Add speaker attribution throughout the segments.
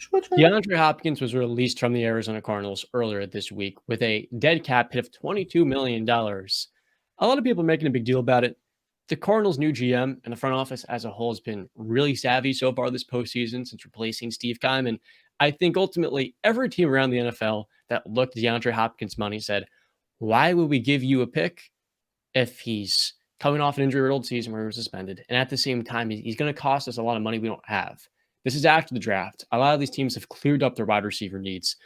Speaker 1: DeAndre Hopkins was released from the Arizona Cardinals earlier this week with a dead cap hit of $22 million. A lot of people are making a big deal about it. The Cardinals' new GM and the front office as a whole has been really savvy so far this postseason since replacing Steve Keim. And I think ultimately every team around the NFL that looked at DeAndre Hopkins' money said, why would we give you a pick if he's coming off an injury-riddled season where he was suspended? And at the same time, he's going to cost us a lot of money we don't have. This is after the draft. A lot of these teams have cleared up their wide receiver needs.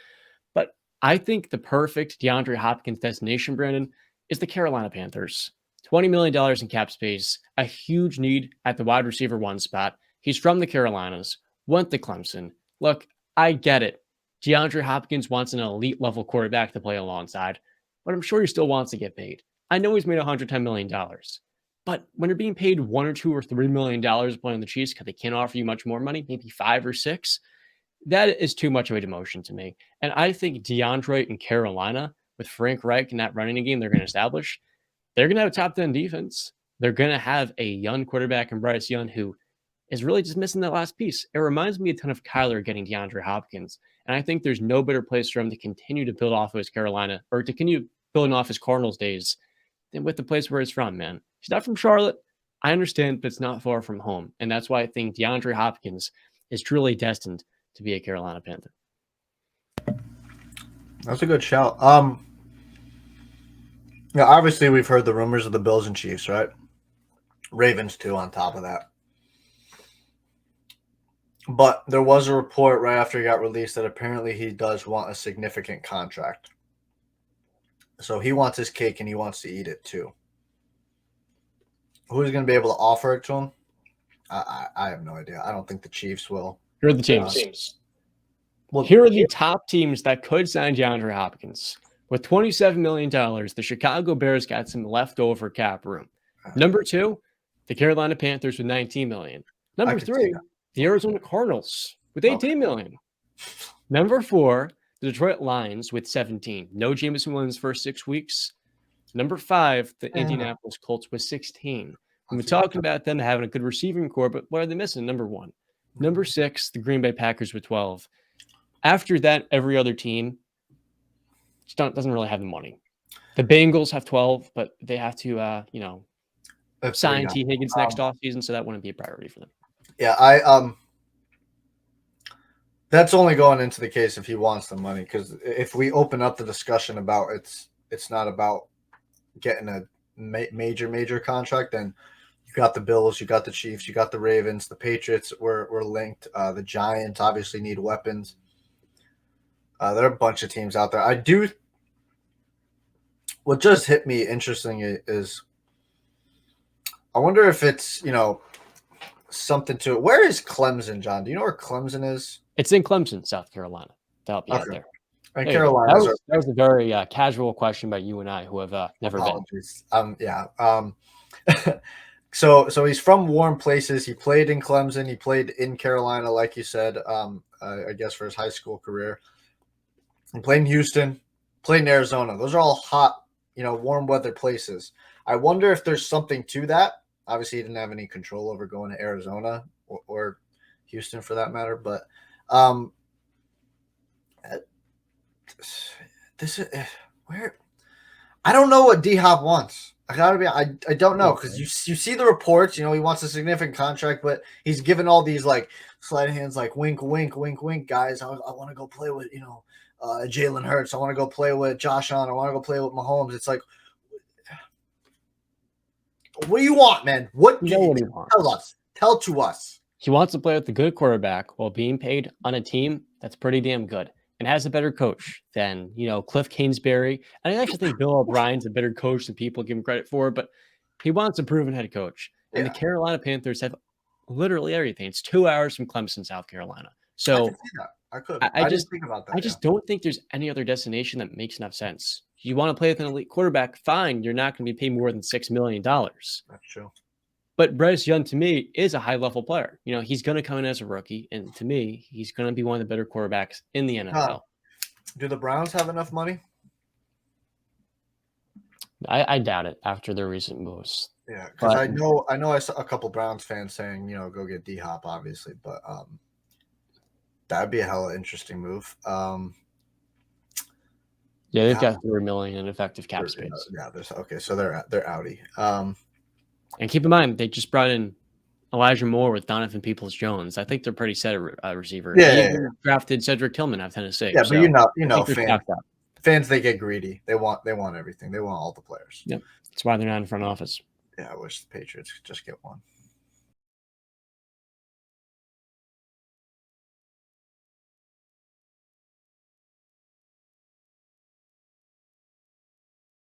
Speaker 1: But I think the perfect DeAndre Hopkins destination, Brandon, is the Carolina Panthers. $20 million in cap space, a huge need at the wide receiver one spot. He's from the Carolinas, went to Clemson. Look, I get it. DeAndre Hopkins wants an elite level quarterback to play alongside, but I'm sure he still wants to get paid. I know he's made $110 million. But when you're being paid $1 or $2 or $3 million playing the Chiefs because they can't offer you much more money, maybe 5 or 6, that is too much of a demotion to me. And I think DeAndre in Carolina, with Frank Reich and that running game they're going to establish, they're going to have a top 10 defense. They're going to have a young quarterback in Bryce Young who is really just missing that last piece. It reminds me a ton of Kyler getting DeAndre Hopkins. And I think there's no better place for him to continue to build off of his Carolina or to continue building off his Cardinals days than with the place where he's from, man. He's not from Charlotte. I understand, but it's not far from home. And that's why I think DeAndre Hopkins is truly destined to be a Carolina Panther.
Speaker 2: That's a good shout. Yeah, obviously we've heard the rumors of the Bills and Chiefs, right? Ravens too on top of that. But there was a report right after he got released that apparently he does want a significant contract. So he wants his cake and he wants to eat it too. Who's going to be able to offer it to him? I have no idea. I don't think the Chiefs will.
Speaker 1: Here are the teams. Here are the top teams that could sign DeAndre Hopkins. With $27 million, the Chicago Bears got some leftover cap room. Number 2, the Carolina Panthers with $19 million. Number 3, the Arizona Cardinals with $18 million. Number 4, the Detroit Lions with $17. No Jameson Williams' first 6 weeks. Number 5, the Indianapolis Colts with $16. And we're talking about them having a good receiving core, but what are they missing? Number 1. Number 6, the Green Bay Packers with 12. After that, every other team doesn't really have the money. The Bengals have 12, but they have to, sign T. Higgins next offseason, so that wouldn't be a priority for them.
Speaker 2: Yeah, that's only going into the case if he wants the money, because if we open up the discussion about it's not about getting a major contract, then you got the Bills, you got the Chiefs, you got the Ravens, the Patriots were linked. The Giants obviously need weapons. There are a bunch of teams out there. What just hit me interesting is I wonder if it's, something to it. Where is Clemson, John? Do you know where Clemson is?
Speaker 1: It's in Clemson, South Carolina, to help you out there.
Speaker 2: And Carolina.
Speaker 1: That was a very casual question by you and I, who have never been.
Speaker 2: Yeah. So he's from warm places. He played in Clemson. He played in Carolina, like you said, I guess for his high school career. He played in Houston, played in Arizona. Those are all hot, warm weather places. I wonder if there's something to that. Obviously, he didn't have any control over going to Arizona or Houston for that matter. But this is where I don't know what D-Hop wants. I don't know, because you see the reports. He wants a significant contract, but he's given all these like sleight of hands, like wink, wink, wink, wink, guys. I want to go play with Jalen Hurts. I want to go play with Josh Allen. I want to go play with Mahomes. It's like, what do you want, man? What do you want? Tell us. Tell to us.
Speaker 1: He wants to play with a good quarterback while being paid on a team that's pretty damn good and has a better coach than, Cliff Kingsbury. And I actually think Bill O'Brien's a better coach than people give him credit for, but he wants a proven head coach. And the Carolina Panthers have literally everything. It's 2 hours from Clemson, South Carolina. So
Speaker 2: I could.
Speaker 1: I just
Speaker 2: think about that.
Speaker 1: I just don't think there's any other destination that makes enough sense. You want to play with an elite quarterback, fine. You're not going to be paid more than $6 million.
Speaker 2: That's true.
Speaker 1: But Bryce Young, to me, is a high-level player. He's going to come in as a rookie, and to me, he's going to be one of the better quarterbacks in the NFL.
Speaker 2: Do the Browns have enough money?
Speaker 1: I doubt it after their recent moves.
Speaker 2: Yeah, because I know I saw a couple Browns fans saying, go get D-Hop, obviously, but That'd be a hella interesting move.
Speaker 1: Yeah, they've got $3 million in effective cap
Speaker 2: Yeah,
Speaker 1: space.
Speaker 2: there's okay, so they're outie.
Speaker 1: And keep in mind, they just brought in Elijah Moore with Donovan Peoples-Jones. I think they're pretty set at receiver.
Speaker 2: Yeah,
Speaker 1: They
Speaker 2: yeah,
Speaker 1: even drafted Cedric Tillman out of Tennessee.
Speaker 2: yeah, but
Speaker 1: So
Speaker 2: you
Speaker 1: I
Speaker 2: know,
Speaker 1: think they're stacked up.
Speaker 2: fans they get greedy. They want everything. They want all the players.
Speaker 1: Yep, that's why they're not in front office.
Speaker 2: Yeah, I wish the Patriots could just get one.